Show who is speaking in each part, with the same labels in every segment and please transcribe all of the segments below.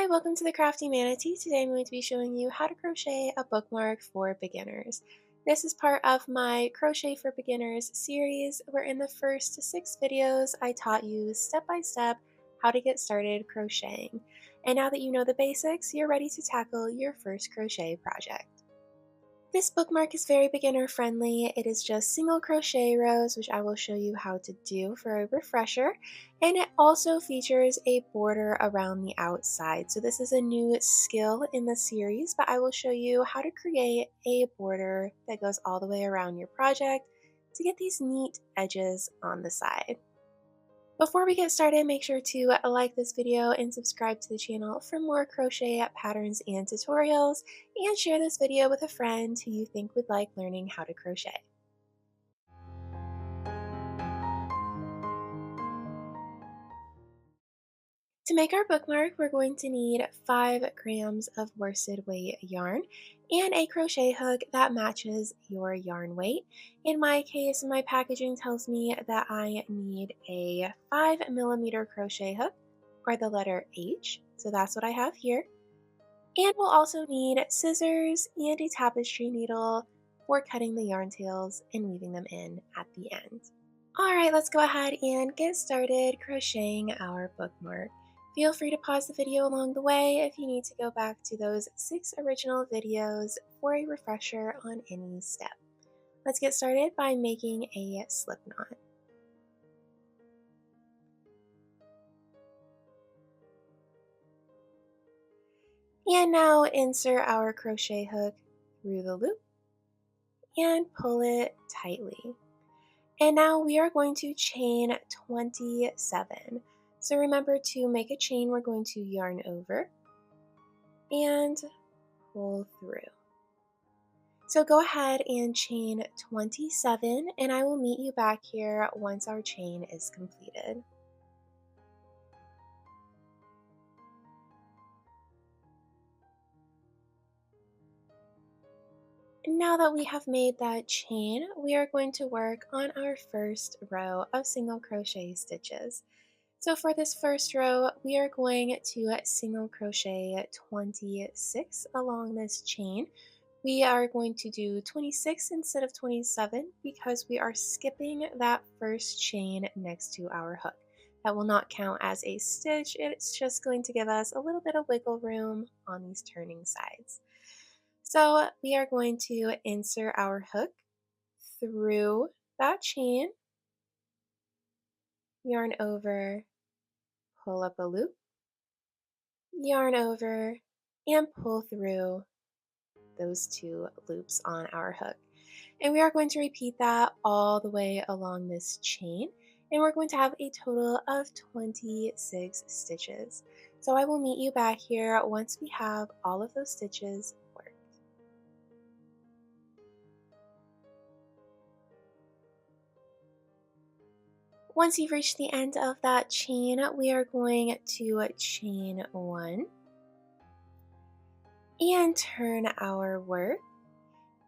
Speaker 1: Welcome to the Crafty Manatee. Today I'm going to be showing you how to crochet a bookmark for beginners. This is part of my Crochet for Beginners series, where in the first 6 videos I taught you step by step how to get started crocheting. And now that you know the basics, you're ready to tackle your first crochet project. This bookmark is very beginner friendly. It is just single crochet rows, which I will show you how to do for a refresher. And it also features a border around the outside. So this is a new skill in the series, but I will show you how to create a border that goes all the way around your project to get these neat edges on the side. Before we get started, make sure to like this video and subscribe to the channel for more crochet patterns and tutorials, and share this video with a friend who you think would like learning how to crochet. To make our bookmark, we're going to need 5 grams of worsted weight yarn and a crochet hook that matches your yarn weight. In my case, my packaging tells me that I need a 5mm crochet hook, or the letter H, so that's what I have here. And we'll also need scissors and a tapestry needle for cutting the yarn tails and weaving them in at the end. Alright, let's go ahead and get started crocheting our bookmark. Feel free to pause the video along the way if you need to go back to those 6 original videos for a refresher on any step. Let's get started by making a slip knot. And now insert our crochet hook through the loop and pull it tightly. And now we are going to chain 27. So remember, to make a chain, we're going to yarn over and pull through. So go ahead and chain 27, and I will meet you back here once our chain is completed. Now that we have made that chain, we are going to work on our first row of single crochet stitches. So for this first row, we are going to single crochet 26 along this chain. We are going to do 26 instead of 27 because we are skipping that first chain next to our hook. That will not count as a stitch. It's just going to give us a little bit of wiggle room on these turning sides. So we are going to insert our hook through that chain, yarn over, pull up a loop, yarn over, and pull through those 2 loops on our hook. And we are going to repeat that all the way along this chain, and we're going to have a total of 26 stitches. So I will meet you back here once we have all of those stitches worked. Once you've reached the end of that chain, we are going to chain 1 and turn our work,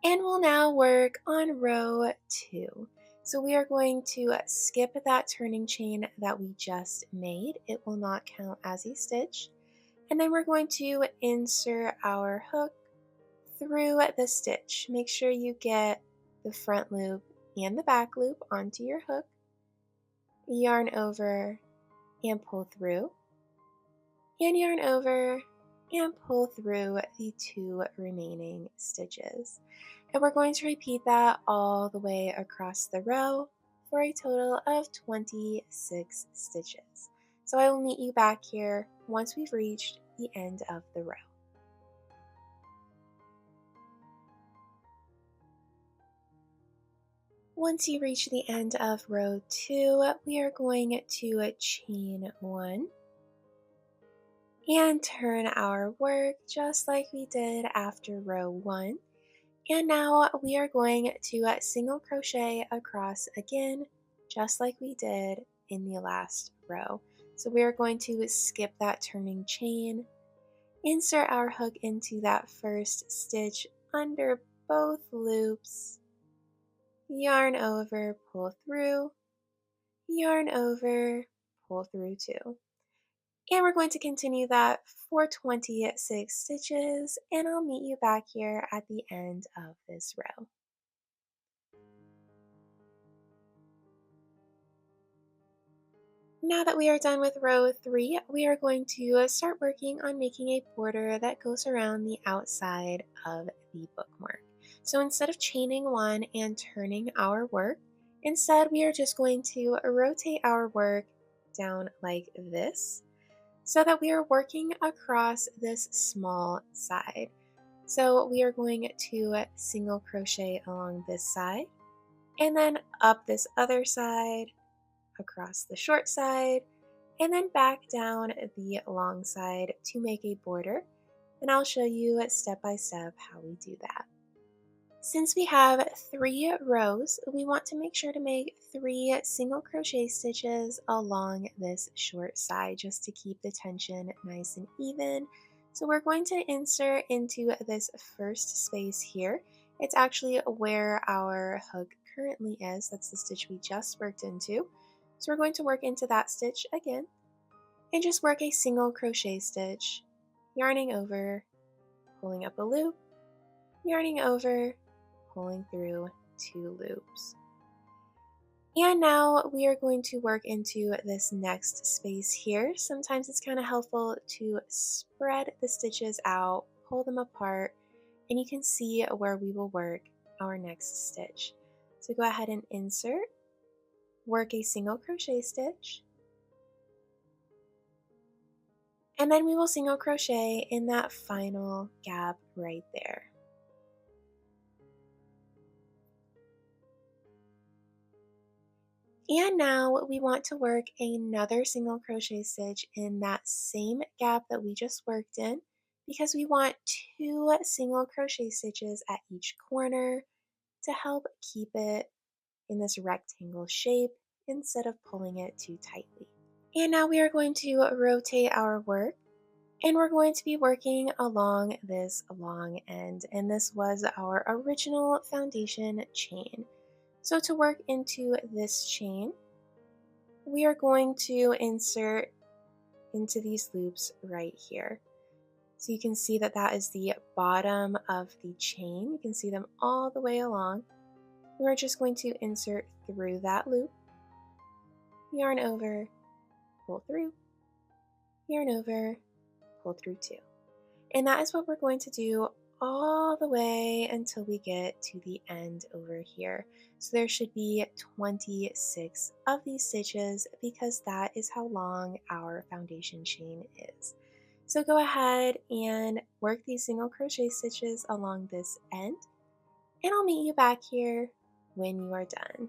Speaker 1: and we'll now work on row 2. So we are going to skip that turning chain that we just made. It will not count as a stitch. And then we're going to insert our hook through the stitch. Make sure you get the front loop and the back loop onto your hook. Yarn over and pull through, and yarn over and pull through the 2 remaining stitches. And we're going to repeat that all the way across the row for a total of 26 stitches. So I will meet you back here once we've reached the end of the row. Once you reach the end of row 2, we are going to chain 1 and turn our work just like we did after row 1. And now we are going to single crochet across again, just like we did in the last row. So we are going to skip that turning chain, insert our hook into that first stitch under both loops, yarn over, pull through, yarn over, pull through 2. And we're going to continue that for 26 stitches, and I'll meet you back here at the end of this row. Now that we are done with row 3, we are going to start working on making a border that goes around the outside of the bookmark. So instead of chaining one and turning our work, instead we are just going to rotate our work down like this so that we are working across this small side. So we are going to single crochet along this side and then up this other side, across the short side, and then back down the long side to make a border. And I'll show you step by step how we do that. Since we have 3 rows, we want to make sure to make 3 single crochet stitches along this short side just to keep the tension nice and even. So we're going to insert into this first space here. It's actually where our hook currently is. That's the stitch we just worked into. So we're going to work into that stitch again and just work a single crochet stitch, yarning over, pulling up a loop, yarning over, pulling through 2 loops. And now we are going to work into this next space here. Sometimes it's kind of helpful to spread the stitches out, pull them apart, and you can see where we will work our next stitch. So go ahead and insert, work a single crochet stitch, and then we will single crochet in that final gap right there. And now we want to work another single crochet stitch in that same gap that we just worked in because we want 2 single crochet stitches at each corner to help keep it in this rectangle shape instead of pulling it too tightly. And now we are going to rotate our work, and we're going to be working along this long end, and this was our original foundation chain. So to work into this chain, we are going to insert into these loops right here. So you can see that that is the bottom of the chain. You can see them all the way along. We're just going to insert through that loop, yarn over, pull through, yarn over, pull through 2. And that is what we're going to do all the way until we get to the end over here. So there should be 26 of these stitches because that is how long our foundation chain is. So go ahead and work these single crochet stitches along this end, and I'll meet you back here when you are done.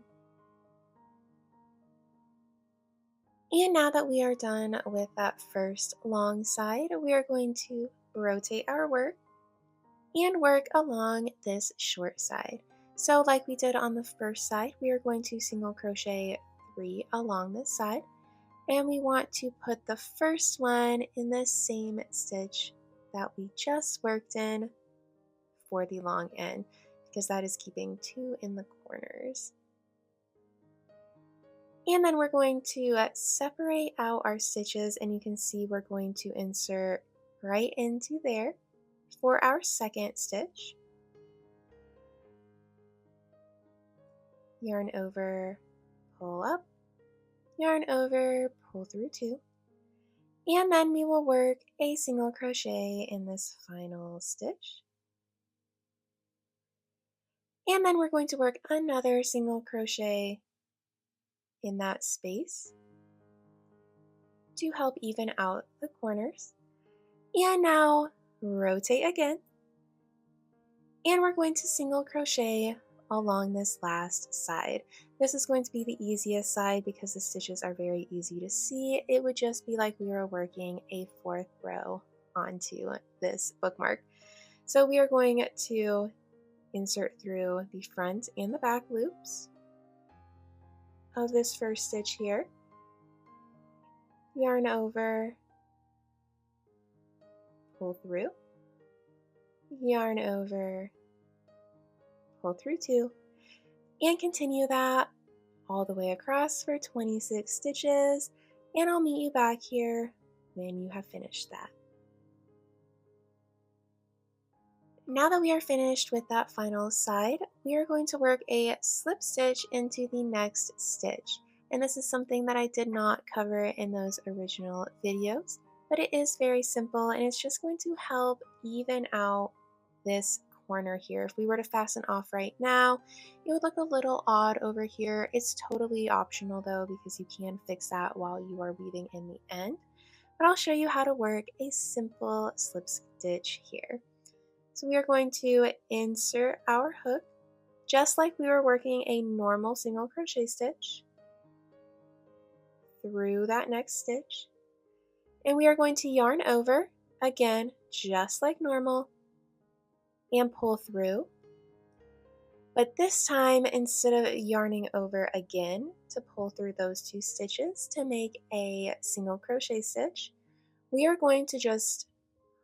Speaker 1: And now that we are done with that first long side, we are going to rotate our work and work along this short side. So like we did on the first side, we are going to single crochet 3 along this side, and we want to put the first one in the same stitch that we just worked in for the long end because that is keeping 2 in the corners. And then we're going to separate out our stitches, and you can see we're going to insert right into there for our second stitch. Yarn over, pull up, yarn over, pull through 2, and then we will work a single crochet in this final stitch. And then we're going to work another single crochet in that space to help even out the corners. And now rotate again, and we're going to single crochet along this last side. This is going to be the easiest side because the stitches are very easy to see. It would just be like we were working a 4th row onto this bookmark. So we are going to insert through the front and the back loops of this first stitch here, yarn over, pull through, yarn over, pull through 2, and continue that all the way across for 26 stitches, and I'll meet you back here when you have finished that. Now that we are finished with that final side, we are going to work a slip stitch into the next stitch. And this is something that I did not cover in those original videos, but it is very simple and it's just going to help even out this corner here. If we were to fasten off right now, it would look a little odd over here. It's totally optional though, because you can fix that while you are weaving in the end. But I'll show you how to work a simple slip stitch here. So we are going to insert our hook just like we were working a normal single crochet stitch through that next stitch. And we are going to yarn over again, just like normal, and pull through. But this time, instead of yarning over again to pull through those two stitches to make a single crochet stitch, we are going to just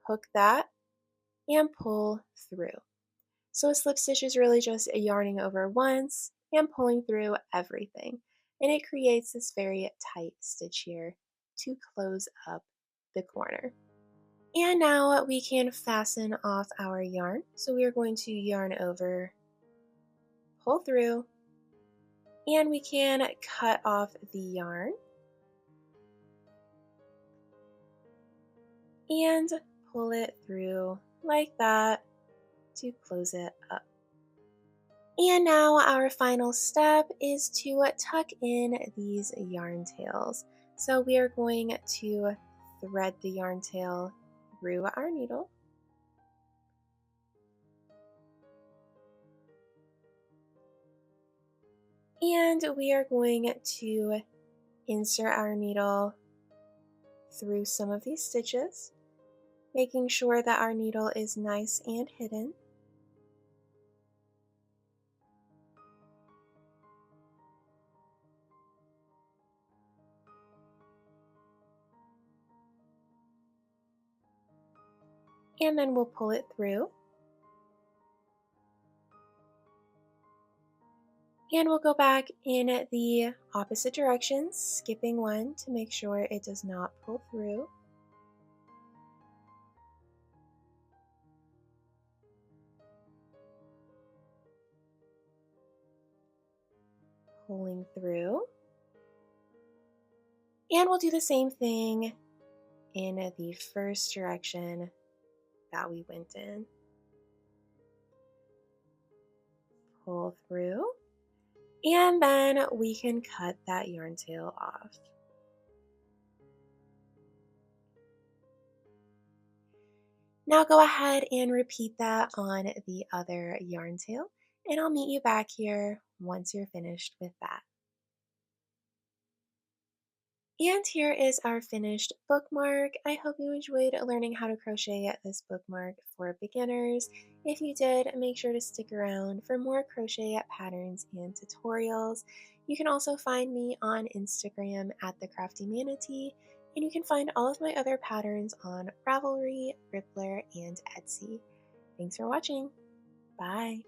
Speaker 1: hook that and pull through. So a slip stitch is really just yarning over once and pulling through everything. And it creates this very tight stitch here to close up the corner. And now we can fasten off our yarn. So we are going to yarn over, pull through, and we can cut off the yarn and pull it through like that to close it up. And now our final step is to tuck in these yarn tails. So we are going to thread the yarn tail through our needle. And we are going to insert our needle through some of these stitches, making sure that our needle is nice and hidden. And then we'll pull it through. And we'll go back in the opposite direction, skipping one to make sure it does not pull through. Pulling through. And we'll do the same thing in the first direction that we went in. Pull through. And then we can cut that yarn tail off. Now go ahead and repeat that on the other yarn tail, and I'll meet you back here once you're finished with that. And here is our finished bookmark. I hope you enjoyed learning how to crochet this bookmark for beginners. If you did, make sure to stick around for more crochet patterns and tutorials. You can also find me on Instagram at the CrafteeManatee, and you can find all of my other patterns on Ravelry, Rippler, and Etsy. Thanks for watching. Bye.